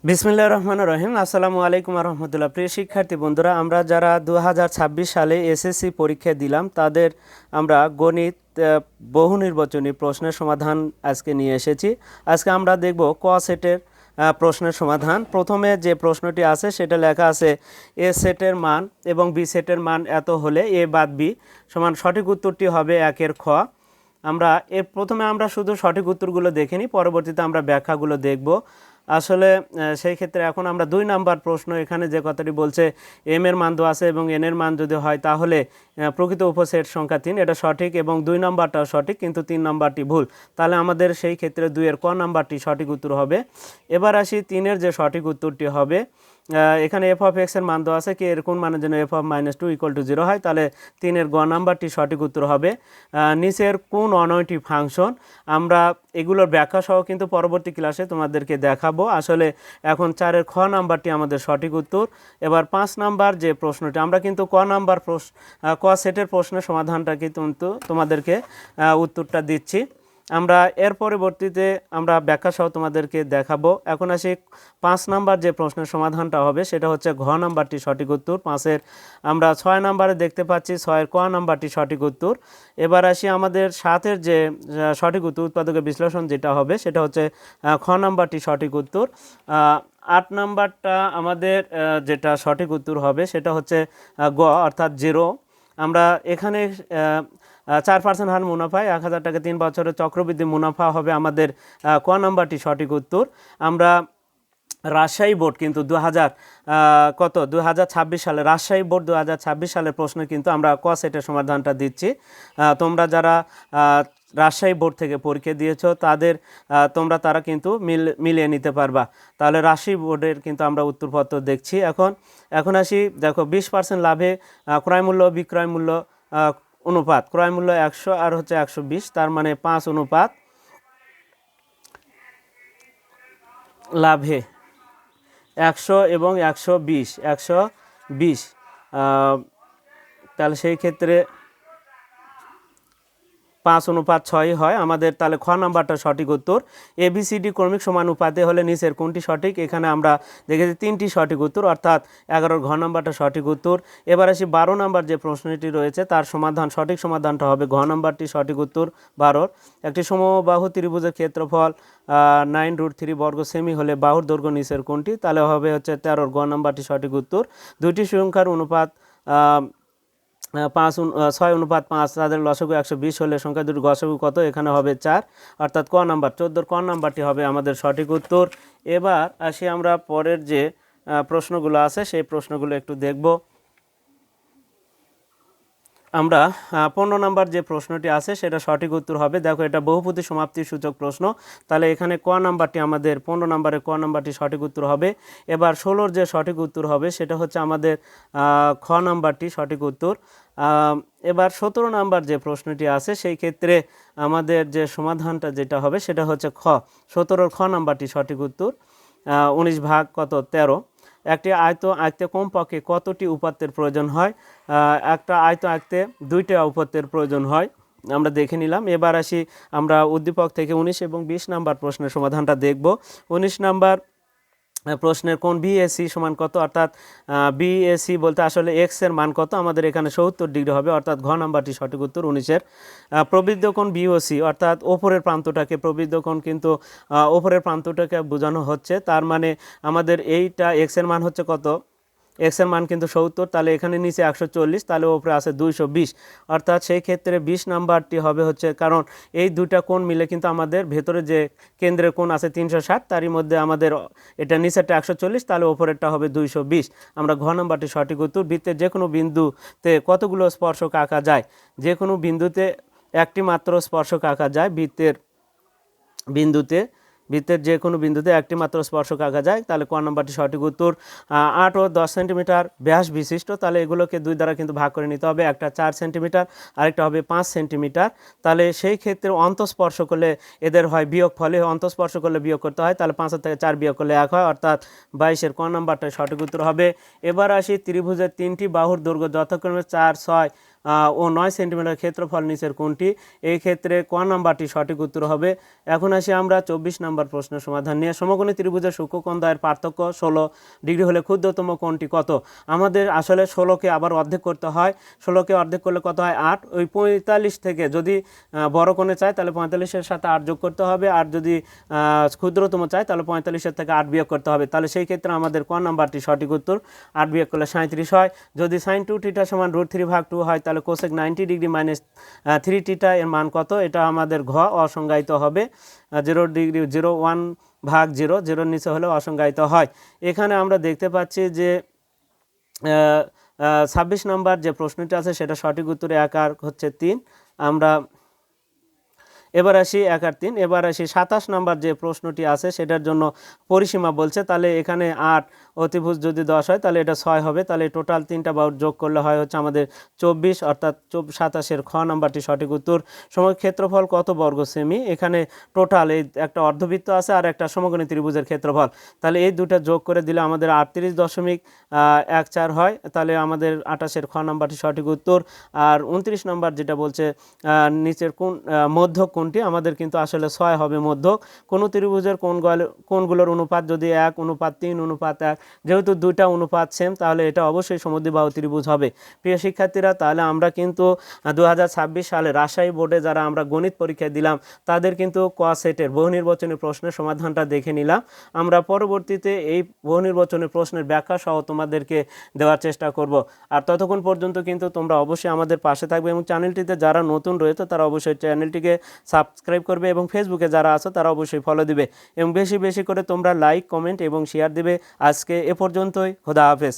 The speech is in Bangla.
বিসমিল্লাহির রহমানির রহিম। আসসালামু আলাইকুম রহমতুল্লাহ। প্রিয় শিক্ষার্থী বন্ধুরা, আমরা যারা 2026 সালে এসএসসি পরীক্ষা দিলাম তাদের আমরা গণিত বহু নির্বাচনী প্রশ্নের সমাধান আজকে নিয়ে এসেছি। আজকে আমরা দেখব ক সেটের প্রশ্নের সমাধান। প্রথমে যে প্রশ্নটি আছে সেটা লেখা আছে এ সেটের মান এবং বি সেটের মান এত হলে এ বাদ বি সমান সঠিক উত্তরটি হবে 1-এর খ। আমরা প্রথমে আমরা শুধু সঠিক উত্তরগুলো দেখে নিই, পরবর্তীতে আমরা ব্যাখ্যাগুলো দেখব। আসলে সেই ক্ষেত্রে এখন আমরা 2 নাম্বার প্রশ্ন, এখানে যে কথাটি বলছে এম এর মান দেওয়া আছে এবং এন এর মান যদি হয় তাহলে প্রকৃত উপসেট সংখ্যা 3, এটা সঠিক এবং 2 নাম্বারটাও সঠিক, কিন্তু 3 নাম্বারটি ভুল। তাহলে আমাদের সেই ক্ষেত্রে 2-এর ক নাম্বারটি সঠিক উত্তর হবে। এবার আসি 3-এর যে সঠিক উত্তরটি হবে। এখানে এফ অফ এক্স এর মান দেওয়া আছে কি এর কোন মানের জন্য এফ অফ -2 = 0 হয়, তাহলে 3-এর গ নাম্বারটি সঠিক উত্তর হবে। নিচের কোন অনয়টি ফাংশন, আমরা এগুলোর ব্যাখ্যা সহ কিন্তু পরবর্তী ক্লাসে তোমাদেরকে দেখাবো। আসলে এখন 4-এর খ নাম্বারটি আমাদের সঠিক উত্তর। এবার 5 নাম্বার যে প্রশ্নটি, আমরা কিন্তু ক সেটের প্রশ্নের সমাধানটাকে কিন্তু তোমাদেরকে উত্তরটা দিচ্ছি। আমরা এর পরবর্তীতে আমরা ব্যাখ্যা সহ তোমাদেরকে দেখাবো। এখন আসি 5 নাম্বার যে প্রশ্নের সমাধানটা হবে সেটা হচ্ছে ঘ নাম্বারটি সঠিক উত্তর। 5-এর আমরা 6 নাম্বারে দেখতে পাচ্ছি 6-এর ক নাম্বারটি সঠিক উত্তর। এবার আসি আমাদের 7-এর যে সঠিক উত্তর উৎপাদকের বিশ্লেষণ যেটা হবে সেটা হচ্ছে খ নাম্বারটি সঠিক উত্তর। 8 নাম্বারটা আমাদের যেটা সঠিক উত্তর হবে সেটা হচ্ছে গ অর্থাৎ 0। আমরা এখানে 4% হার মুনাফায় 1000 টাকা 3 বছরের চক্রবৃদ্ধি মুনাফা হবে আমাদের ক নাম্বারটি সঠিক উত্তর। আমরা রাজশাহী বোর্ড কিন্তু 2026 সালে রাজশাহী বোর্ড 2026 সালের প্রশ্ন কিন্তু আমরা ক সেটের সমাধানটা দিচ্ছি। তোমরা যারা রাজশাহী বোর্ড থেকে পরীক্ষা দিয়েছো তারা কিন্তু মিলিয়ে নিতে পারবা। তাহলে রাজশাহী বোর্ডের কিন্তু আমরা উত্তরপত্র দেখছি। এখন আসি, দেখো 20% লাভে ক্রয় মূল্য বিক্রয় মূল্য অনুপাত, ক্রয় মূল্য 100 আর হচ্ছে 120, তার মানে 5 অনুপাত লাভে 100 এবং 120, তাহলে সেই ক্ষেত্রে 5:6 হয় আমাদের। তাহলে খ নাম্বারটা সঠিক উত্তর। ABCD ক্রমিক সমানুপাতে হলে নিচের কোনটি সঠিক, এখানে আমরা দেখেছি 3টি সঠিক উত্তর, অর্থাৎ 11-র ঘ নাম্বারটা সঠিক উত্তর। এবার আসি 12 নাম্বার যে প্রশ্নটি রয়েছে তার সঠিক সমাধানটা হবে ঘ নাম্বারটি সঠিক উত্তর। 12-র একটি সমবাহু ত্রিভুজের ক্ষেত্রফল 9√3 বর্গ সেমি হলে বাহুর দৈর্ঘ্য নিচের কোনটি, তাহলে হবে হচ্ছে 13-র গ নাম্বারটি সঠিক উত্তর। দুইটি সংখ্যার অনুপাত 6:5, তাদের লসাগু 120 হলে সংখ্যা দুটির গসাগু কত, এখানে হবে 4, অর্থাৎ ক নাম্বার 14-র ক নাম্বারটি হবে আমাদের সঠিক উত্তর। এবার আসি আমরা পরের যে প্রশ্নগুলো আছে সেই প্রশ্নগুলো একটু দেখব। আমরা 15 নাম্বার যে প্রশ্নটি আছে সেটা সঠিক উত্তর হবে। দেখো এটা বহুপদী সমাপ্তি সূচক প্রশ্ন, তাহলে এখানে ক নাম্বারটি আমাদের 15 নাম্বারের ক নাম্বারটি সঠিক উত্তর হবে। এবার 16-র যে সঠিক উত্তর হবে সেটা হচ্ছে আমাদের খ নাম্বারটি সঠিক উত্তর। এবার 17 নাম্বার যে প্রশ্নটি আছে সেই ক্ষেত্রে আমাদের যে সমাধানটা যেটা হবে সেটা হচ্ছে 17-র খ নাম্বারটি সঠিক উত্তর। 19 ভাগ কত 13। একটি আয়ত আঁকতে কমপক্ষে কতটি উপাত্তের প্রয়োজন হয়, একটা আয়ত আঁকতে 2টা উপাত্তের প্রয়োজন হয়, আমরা দেখে নিলাম। এবার আসি আমরা উদ্দীপক থেকে 19 এবং 20 নাম্বার প্রশ্নের সমাধানটা দেখব। 19 নাম্বার প্রশ্নের কোণ বিএসি সমান কত, অর্থাৎ বিএসি বলতে আসলে এক্স এর মান কত, আমাদের এখানে 70 ডিগ্রি হবে, অর্থাৎ ঘ নাম্বারটি সঠিক উত্তর 19-এর। প্রবৃদ্ধ কোণ বিওসি অর্থাৎ ওপরের প্রান্তটাকে, প্রবৃদ্ধ কোণ কিন্তু ওপরের প্রান্তটাকে বোঝানো হচ্ছে, তার মানে আমাদের এইটা এক্স এর মান হচ্ছে কত, এক্স এর মান কিন্তু 70, তাহলে এখানে নিচে 140, তাহলে ওপরে আছে 220, অর্থাৎ সেই ক্ষেত্রে 20 নাম্বারটি হবে হচ্ছে, কারণ এই দুইটা কোণ মিলে কিন্তু আমাদের ভেতরে যে কেন্দ্রের কোণ আছে 360, তারই মধ্যে আমাদের এটা নিচেরটা 140, তাহলে ওপরেরটা হবে 220। আমরা ঘ নাম্বারটি সঠিক উত্তর। বৃত্তের যে কোনো বিন্দুতে কতগুলো স্পর্শক আঁকা যায়, যে কোনো বিন্দুতে একটি মাত্র স্পর্শক আঁকা যায়। বৃত্তের যে কোনো বিন্দুতে একটি মাত্র স্পর্শক আঁকা যায়, তাহলে ক নাম্বারটি সঠিক উত্তর। 8 ও 10 সেন্টিমিটার ব্যাস বিশিষ্ট, তাহলে এগুলোকে 2 দ্বারা কিন্তু ভাগ করে নিতে হবে, একটা 4 সেন্টিমিটার আরেকটা হবে 5 সেন্টিমিটার। তাহলে সেই ক্ষেত্রে অন্তঃস্পর্শ করলে এদের হয় বিয়োগ, ফলে অন্তঃস্পর্শ করলে বিয়োগ করতে হয়, তাহলে 5 থেকে 4 বিয়োগ করলে 1 হয়, অর্থাৎ 22-এর ক নাম্বারটা সঠিক উত্তর হবে। এবার আসি ত্রিভুজের 3টি বাহুর দৈর্ঘ্য যথাক্রমে 4, 6 ও 9 সেন্টিমিটার ক্ষেত্রফল নিচের কোনটি? এই ক্ষেত্রে ক নাম্বারটি সঠিক উত্তর হবে। এখন আসি আমরা 24 নম্বর প্রশ্নের সমাধান নিয়ে। সমকোণী ত্রিভুজের সূক্ষ্মকোণ দ্বয়ের পার্থক্য 16 ডিগ্রি হলে ক্ষুদ্রতম কোণটি কত? আমাদের আসলে 16কে আবার অর্ধেক করতে হয়। 16কে অর্ধেক করলে কত হয়? 8। ওই 45 থেকে যদি বড় কোণে চাই তাহলে 45-এর সাথে 8 যোগ করতে হবে, আর যদি ক্ষুদ্রতম চাই তাহলে 45-এর থেকে 8 বিয়োগ করতে হবে। তাহলে সেই ক্ষেত্রে আমাদের ক নাম্বারটি সঠিক উত্তর। 8 বিয়োগ করলে 37 হয়। যদি sin 2θ সমান √3/2 হয় তাহলে কোসেক 90 ডিগ্রি মাইনাস 3θ এর মান কত? এটা আমাদের ঘ অসংজ্ঞায়িত হবে। 0 ডিগ্রি 0/1/0, 0-এর নিচে হলে অসংজ্ঞায়িত হয়। এখানে আমরা দেখতে পাচ্ছি যে 26 নম্বর যে প্রশ্নটি আছে সেটা সঠিক উত্তরে 1 আর হচ্ছে 3। আমরা এবার আসি 1 আর 3। এবার আসি 27 নম্বর যে প্রশ্নটি আছে সেটার জন্য পরিসীমা বলছে। তাহলে এখানে 8 অতিভুজ যদি 10 হয় তাহলে এটা 6 হবে। তাহলে টোটাল 3টা বাহুর যোগ করলে হয় হচ্ছে আমাদের 24, অর্থাৎ 27-এর খ নাম্বারটি সঠিক উত্তর। সমগ্র ক্ষেত্রফল কত বর্গ সেমি? এখানে টোটাল এই একটা অর্ধবৃত্ত আছে আর একটা সমকোণী ত্রিভুজের ক্ষেত্রফল, তাহলে এই দুটো যোগ করে দিলে আমাদের 38.14 হয়। তাহলে আমাদের 28-এর খ নাম্বারটি সঠিক উত্তর। আর 29 নম্বর যেটা বলছে নিচের কোন মধ্যক কোনটি? আমাদের কিন্তু আসলে 6 হবে মধ্যক। কোন ত্রিভুজের কোণগুলোর অনুপাত যদি 1:3:1, যেহেতু দুইটা অনুপাত সেম তাহলে এটা অবশ্যই সমদ্বিবাহু ত্রিভুজ হবে। প্রিয় শিক্ষার্থীরা, তাহলে আমরা কিন্তু 2026 সালে রাজশাহী বোর্ডে যারা আমরা গণিত পরীক্ষা দিলাম তাদের কিন্তু ক সেটের বহুনির্বাচনী প্রশ্নের সমাধানটা দেখে নিলাম। আমরা পরবর্তীতে এই বহুনির্বাচনী প্রশ্নের ব্যাখ্যা সহ তোমাদেরকে দেওয়ার চেষ্টা করব। আর ততক্ষণ পর্যন্ত কিন্তু তোমরা অবশ্যই আমাদের পাশে থাকবে এবং চ্যানেলটিতে যারা নতুন রয়েছে তারা অবশ্যই চ্যানেলটিকে সাবস্ক্রাইব করবে এবং ফেসবুকে যারা আছো তারা অবশ্যই ফলো দিবে এবং বেশি বেশি করে তোমরা লাইক, কমেন্ট এবং শেয়ার দিবে। আজকে এ পর্যন্তই। খোদা হাফেজ।